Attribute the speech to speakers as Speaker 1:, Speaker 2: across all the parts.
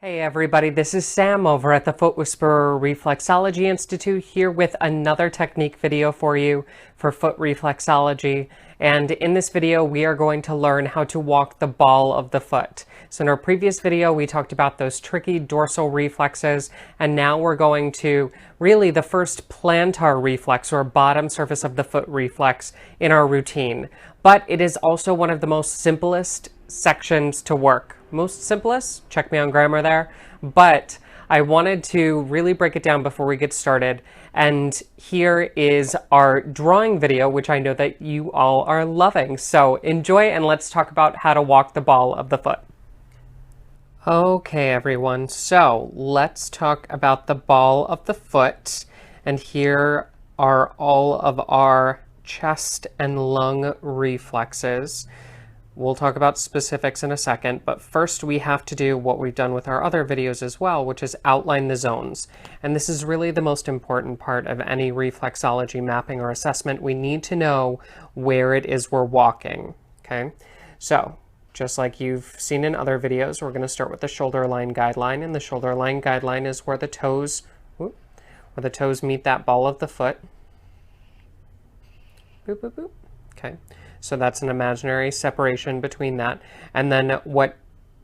Speaker 1: Hey everybody, this is Sam over at the Foot Whisperer Reflexology Institute here with another technique video for you for foot reflexology. And in this video, we are going to learn how to walk the ball of the foot. So in our previous video, we talked about those tricky dorsal reflexes, and now we're going to really the first plantar reflex or bottom surface of the foot reflex in our routine. But it is also one of the most simplest sections to work. Most simplest, check me on grammar there, but I wanted to really break it down before we get started. And here is our drawing video, which I know that you all are loving. So enjoy and let's talk about how to walk the ball of the foot. Okay, everyone, so let's talk about the ball of the foot. And here are all of our chest and lung reflexes. We'll talk about specifics in a second, but first we have to do what we've done with our other videos as well, which is outline the zones. And this is really the most important part of any reflexology mapping or assessment. We need to know where it is we're walking, okay? So, just like you've seen in other videos, we're going to start with the shoulder line guideline, and the shoulder line guideline is where the toes meet that ball of the foot. Boop, boop, boop. Okay. So that's an imaginary separation between that. And then what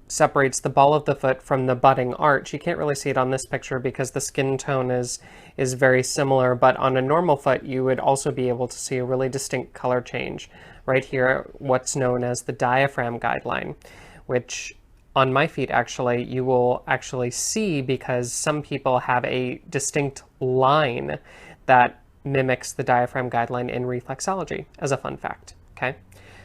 Speaker 1: separates the ball of the foot from the budding arch, you can't really see it on this picture because the skin tone is very similar, but on a normal foot you would also be able to see a really distinct color change. Right here, what's known as the diaphragm guideline, which on my feet actually you will actually see because some people have a distinct line that mimics the diaphragm guideline in reflexology, as a fun fact. Okay,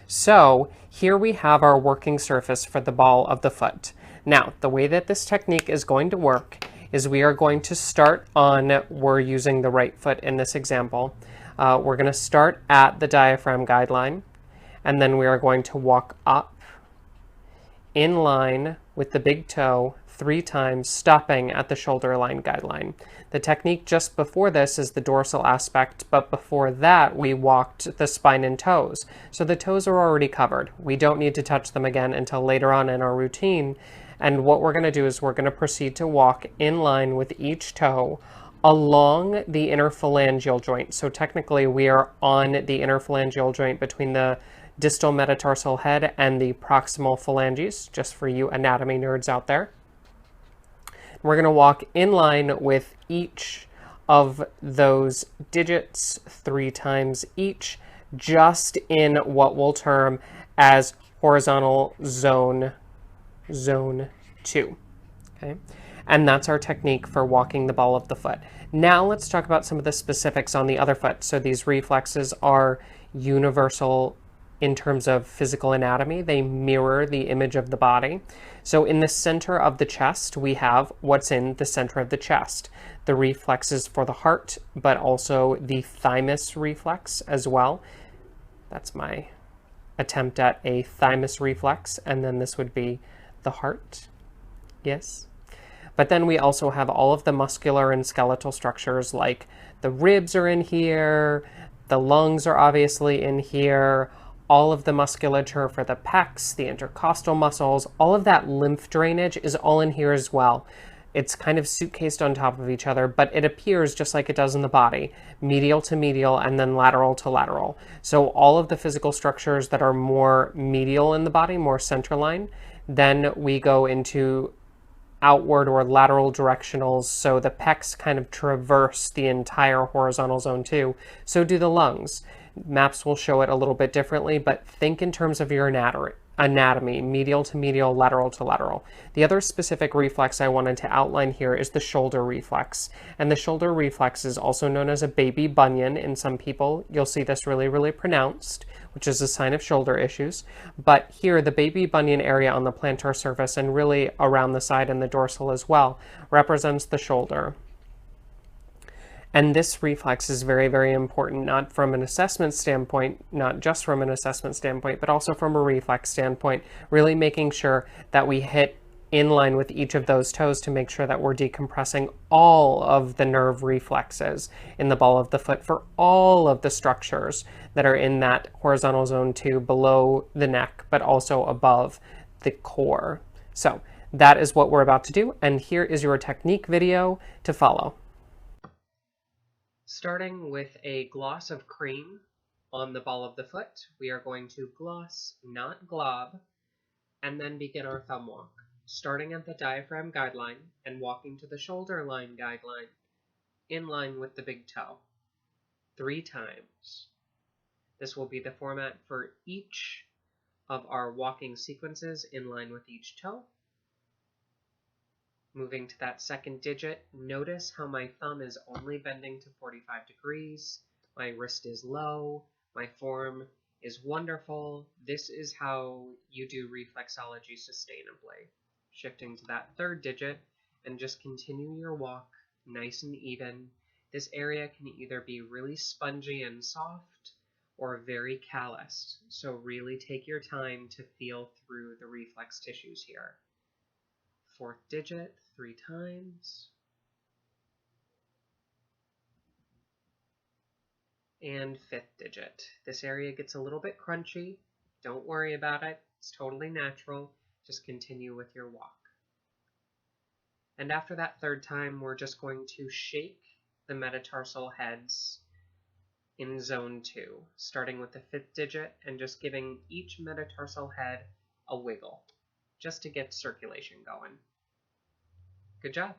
Speaker 1: so here we have our working surface for the ball of the foot. Now, the way that this technique is going to work is we are going to start on, we're using the right foot in this example. We're going to start at the diaphragm guideline, and then we are going to walk up in line with the big toe 3 times, stopping at the shoulder line guideline. The technique just before this is the dorsal aspect, but before that we walked the spine and toes. So the toes are already covered. We don't need to touch them again until later on in our routine. And what we're going to do is we're going to proceed to walk in line with each toe along the interphalangeal joint. So technically we are on the interphalangeal joint between the distal metatarsal head and the proximal phalanges, just for you anatomy nerds out there. We're going to walk in line with each of those digits 3 times each, just in what we'll term as horizontal zone 2. Okay, and that's our technique for walking the ball of the foot. Now let's talk about some of the specifics on the other foot. So these reflexes are universal in terms of physical anatomy. They mirror the image of the body. So in the center of the chest, we have what's in the center of the chest. The reflexes for the heart, but also the thymus reflex as well. That's my attempt at a thymus reflex, and then this would be the heart. Yes. But then we also have all of the muscular and skeletal structures, like the ribs are in here, the lungs are obviously in here, all of the musculature for the pecs, the intercostal muscles, all of that lymph drainage is all in here as well. It's kind of suitcased on top of each other, but it appears just like it does in the body, medial to medial and then lateral to lateral. So all of the physical structures that are more medial in the body, more centerline, then we go into outward or lateral directionals, so the pecs kind of traverse the entire horizontal zone too. So do the lungs. Maps will show it a little bit differently, but think in terms of your anatomy, medial to medial, lateral to lateral. The other specific reflex I wanted to outline here is the shoulder reflex. And the shoulder reflex is also known as a baby bunion in some people. You'll see this really, really pronounced, which is a sign of shoulder issues. But here, the baby bunion area on the plantar surface and really around the side and the dorsal as well represents the shoulder. And this reflex is very, very important, not from an assessment standpoint, not just from an assessment standpoint, but also from a reflex standpoint, really making sure that we hit in line with each of those toes to make sure that we're decompressing all of the nerve reflexes in the ball of the foot for all of the structures that are in that horizontal zone 2 below the neck, but also above the core. So That is what we're about to do, and here is your technique video to follow. Starting with a gloss of cream on the ball of the foot, we are going to gloss, not glob, and then begin our thumb walk, starting at the diaphragm guideline and walking to the shoulder line guideline, in line with the big toe, 3 times. This will be the format for each of our walking sequences in line with each toe. Moving to that second digit, notice how my thumb is only bending to 45 degrees, my wrist is low, my form is wonderful. This is how you do reflexology sustainably. Shifting to that third digit, and just continue your walk nice and even. This area can either be really spongy and soft, or very calloused, so really take your time to feel through the reflex tissues here. Fourth digit, 3 times. And fifth digit. This area gets a little bit crunchy. Don't worry about it. It's totally natural. Just continue with your walk. And after that third time, we're just going to shake the metatarsal heads in zone 2, starting with the fifth digit and just giving each metatarsal head a wiggle, just to get circulation going. Good job.